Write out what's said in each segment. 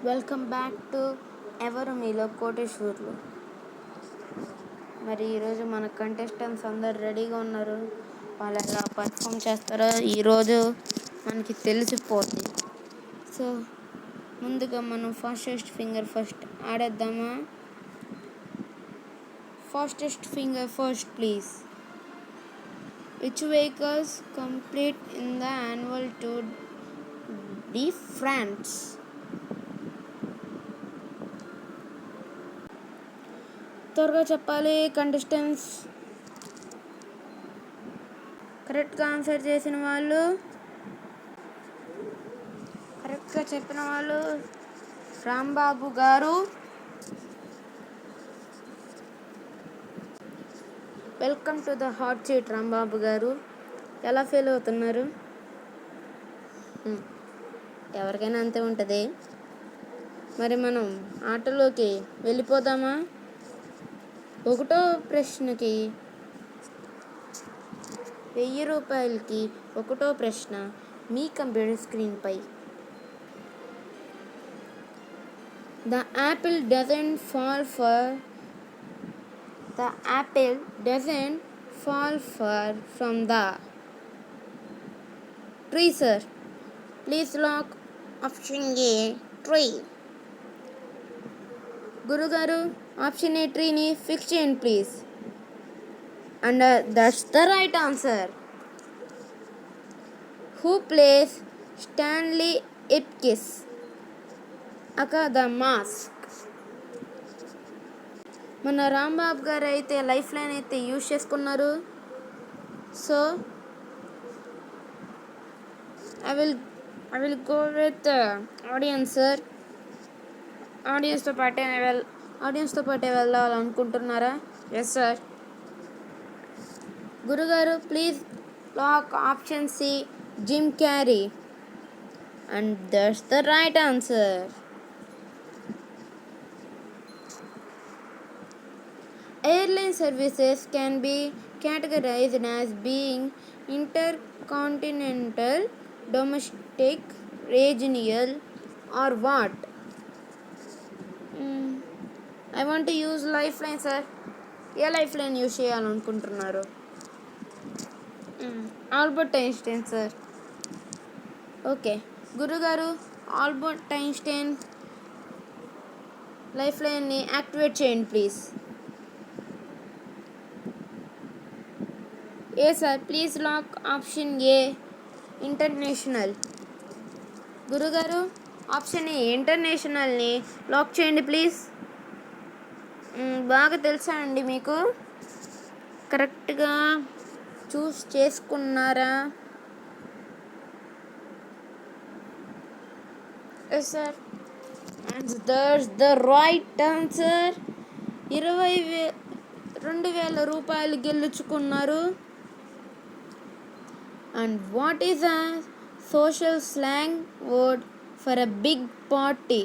Welcome back to ఎవరు మీలో కోటేశ్వర్లు. మరి ఈరోజు మన కంటెస్టెంట్స్ అందరు రెడీగా ఉన్నారు. వాళ్ళు ఎలా పర్ఫామ్ చేస్తారో ఈరోజు మనకి తెలిసిపోతుంది. సో ముందుగా మనం ఫాస్టెస్ట్ ఫింగర్ ఫస్ట్ ఆడేద్దామా? Fastest finger first please. Which vehicles complete in the annual Tour de France? త్వరగా చెప్పాలి కంటెస్టెంట్స్. కరెక్ట్గా ఆన్సర్ చేసిన వాళ్ళు, కరెక్ట్గా చెప్పిన వాళ్ళు రాంబాబు గారు. Welcome to the hot seat Rambabu గారు. ఎలా ఫీల్ అవుతున్నారు? ఎవరికైనా అంతే ఉంటుంది. మరి మనం ఆటలోకి వెళ్ళిపోదామా? ఒకటో ప్రశ్నకి 1000 రూపాయలకి ఒకటో ప్రశ్న మీ కంప్యూటర్ స్క్రీన్పై. The apple doesn't fall far from the tree, sir. Please lock option A, tree. గురుగారు ఆప్షన్ ఏ ట్రీని ఫిక్స్ చేయండి please. And that's the right answer. Who plays Stanley Ipkiss aka the Mask? మన రాంబాబు గారు అయితే lifeline అయితే use చేసుకున్నారు. So I will go with audience, sir. ఆడియన్స్తో పాటే వెళ్ళాలనుకుంటున్నారా? Yes sir. గురుగారు please lock option C, Jim Carrey. And that's the right answer. Airline services can be categorized as being intercontinental, domestic, regional, or what? I want to use lifeline, sir. ఏ lifeline use చేయాలనుకుంటున్నారు? Albert Einstein, sir. Okay గురుగారు, Albert Einstein లైఫ్లైన్ని activate చేయండి please. A sir. Please lock option A, international. గురుగారు option A ఇంటర్నేషనల్ని lock చేయండి please. బాగా తెలుసా అండి మీకు? కరెక్ట్గా చూస్ చేసుకున్నారా? Yes sir. And that's the right answer. 22,000 రూపాయలు గెలుచుకున్నారు. And what is a social slang word for a big party?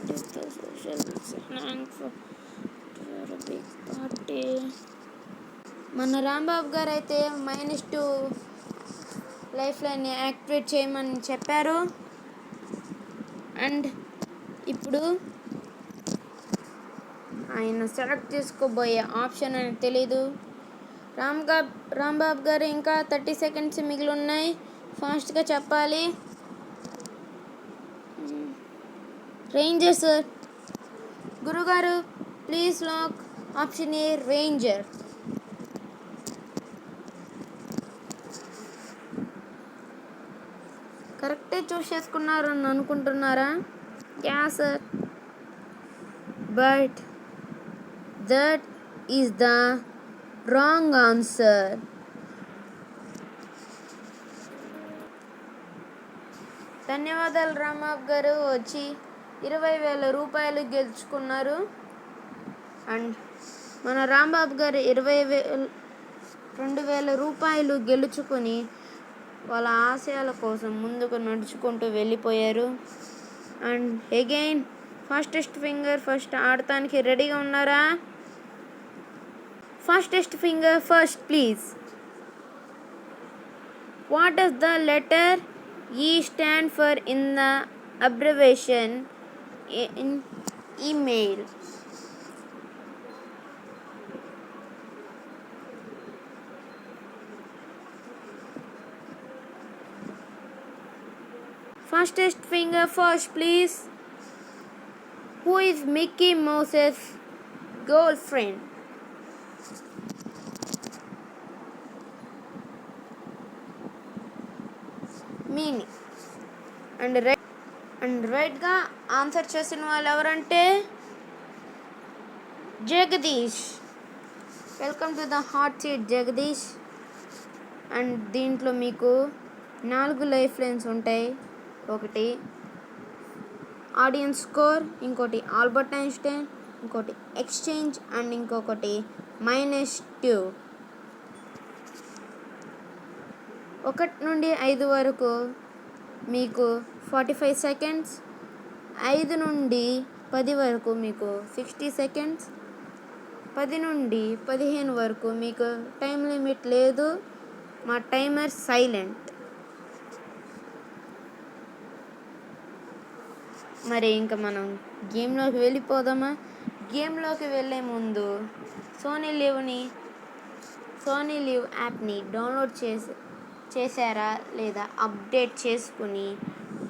What is the social slang for a big party? మన రాంబాబు గారు అయితే -2 లైఫ్ లైన్ని యాక్టివేట్ చేయమని చెప్పారు. అండ్ ఇప్పుడు ఆయన సెలెక్ట్ చేసుకోబోయే ఆప్షన్ అని తెలీదు. రాంబాబు గారు ఇంకా 30 సెకండ్స్ మిగిలి ఉన్నాయి. ఫాస్ట్గా చెప్పాలి. Ranger, sir. గురుగారు please lock option A, ranger. కరెక్టే చూస్ చేసుకున్నారని అనుకుంటున్నారా? Yeah sir. But that is the wrong answer. ధన్యవాదాలు రాంబాబు గారు, వచ్చి 20,000 రూపాయలు గెలుచుకున్నారు. అండ్ మన రాంబాబు గారు 22,000 రూపాయలు గెలుచుకొని వాళ్ళ ఆశయాల కోసం ముందుకు నడుచుకుంటూ వెళ్ళిపోయారు. And again fastest finger first ఆడటానికి రెడీగా ఉన్నారా? Fastest finger first please. What does the letter E stand for in the abbreviation in email. Fastest finger first, please. Who is Mickey Mouse's girlfriend? Minnie. And రైట్గా answer చేసిన వాళ్ళు ఎవరంటే Jagadish. Welcome to the hot seat Jagadish. And దీంట్లో మీకు 4 life lines ఉంటాయి. ఒకటి audience score, ఇంకోటి Albert Einstein, ఇంకోటి ఎక్స్చేంజ్ అండ్ ఇంకొకటి -2. 1 నుండి 5 వరకు మీకు 45 సెకండ్స్, 5 నుండి 10 వరకు మీకు 60 సెకండ్స్, 10 నుండి 15 వరకు మీకు టైం లిమిట్ లేదు. మా టైమర్ సైలెంట్. మరి ఇంకా మనం గేమ్లోకి వెళ్ళిపోదామా? గేమ్లోకి వెళ్ళే ముందు సోనీ లివ్ యాప్ని డౌన్లోడ్ చేశారా లేదా అప్డేట్ చేసుకుని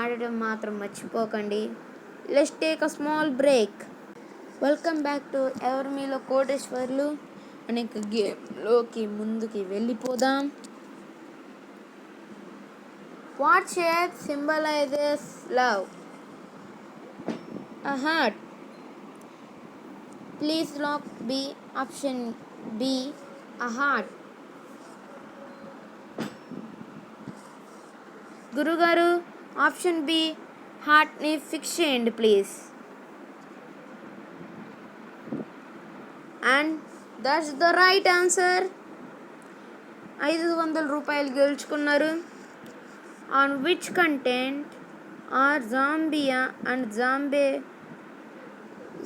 ఆడటం మాత్రం మర్చిపోకండి. Let's take a small break. Welcome back to ఎవరు మీలో కోటేశ్వర్లు అనే గేమ్లోకి ముందుకి వెళ్ళిపోదాం. What shape symbolises love? A heart. Please lock B. Option B. A heart. గురుగారు ఆప్షన్ బి హార్ట్ని ఫిక్స్ చేయండి please. And that's the right answer. 500 రూపాయలు గెలుచుకున్నారు. On which content or Zambia and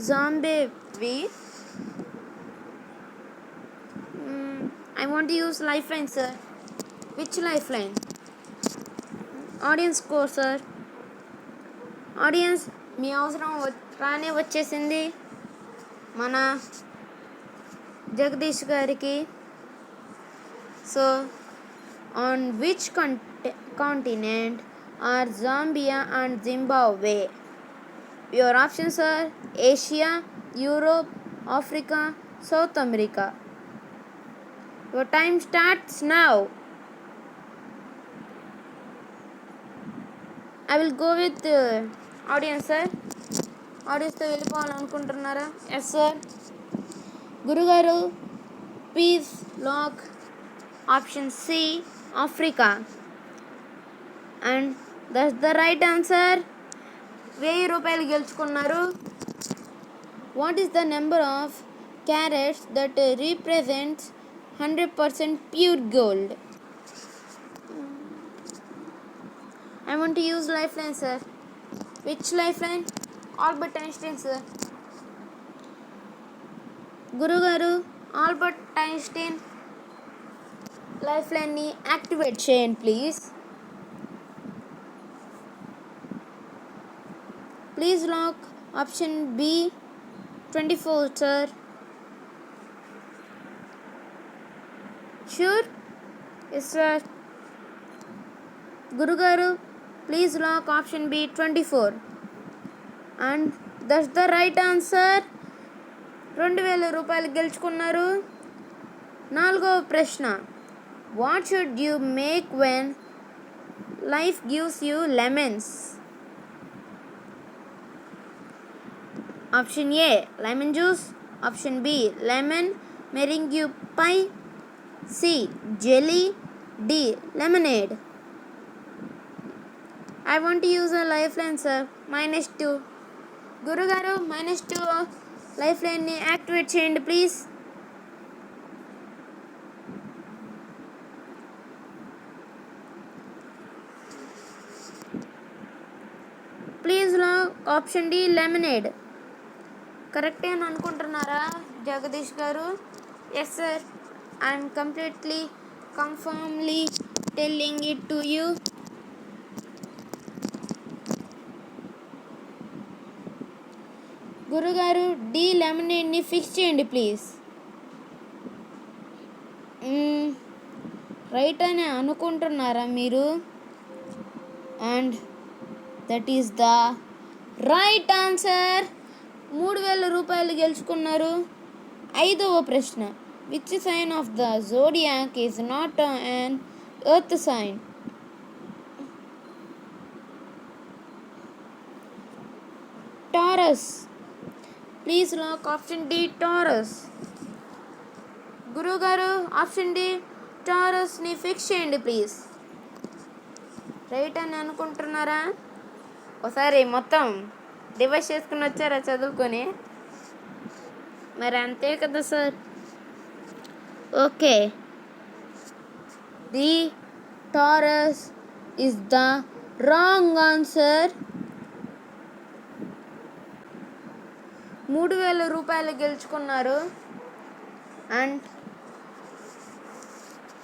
Zombie. I want to use lifeline, sir. Which lifeline? Audience score, sir. Audience, మీ అవసరం రానే వచ్చేసింది మన జగదీష్ గారికి. So on which continent are Zambia and Zimbabwe? Your options are Asia, Europe, Africa, South America. Your time starts now. I will go with audience, sir. ఆడియన్స్తో వెళ్ళిపోవాలనుకుంటున్నారా? Yes sir. గురుగారు please lock option C Africa. And that's the right answer. 1000 రూపాయలు గెలుచుకున్నారు. What is the number of carats that represents 100% pure gold? I want to use lifeline, sir. Which lifeline? Albert Einstein, sir. గురుగారు Albert Einstein లైఫ్లైన్ని activate చేయండి please. Please lock option B 24, sir. Sure? Yes, sir. Gurugaru, please lock option B 24. And that's the right answer. 2000 రూపాయలు గెలుచుకున్నారు. 4వ ప్రశ్న. What should you make when life gives you lemons? Option A, lemon juice. Option B, lemon meringue pie. C, jelly. D, lemonade. I want to use a lifeline, sir. -2. గురుగారు -2 లైఫ్లైన్ని activate చేయండి please. Please lock option D lemonade. కరెక్టే అని అనుకుంటున్నారా జగదీష్ గారు? Yes sir. I'm completely confirmly telling it to you. గురుగారు D లెమనేడ్ని fix చేయండి ప్లీజ్. రైట్ అని అనుకుంటున్నారా మీరు? And that is the right answer. 3,000 రూపాయలు గెలుచుకున్నారు. 5వ ప్రశ్న, which sign of the zodiac is not an earth sign? Taurus. Please lock option D Taurus. గురుగారు ఆప్షన్ డి టారస్ని ఫిక్స్ చేయండి ప్లీజ్. రైట్ అని అనుకుంటున్నారా? ఒకసారి మొత్తం డివైడ్ చేసుకుని వచ్చారా చదువుకొని? మరి అంతే కదా sir. Okay, the taurus is the wrong answer. 3,000 రూపాయలు గెలుచుకున్నారు. అండ్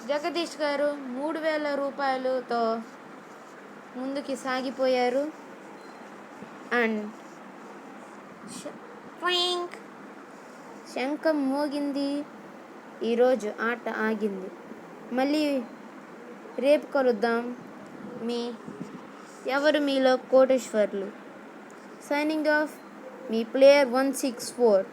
జగదీష్ గారు 3,000 రూపాయలతో ముందుకి సాగిపోయారు. అండ్ శంఖం మోగింది. ఈరోజు ఆట ఆగింది. మళ్ళీ రేపు కలుద్దాం. ఎవరు మీలో కోటేశ్వర్లు. సైనింగ్ ఆఫ్, మీ ప్లేయర్ 164.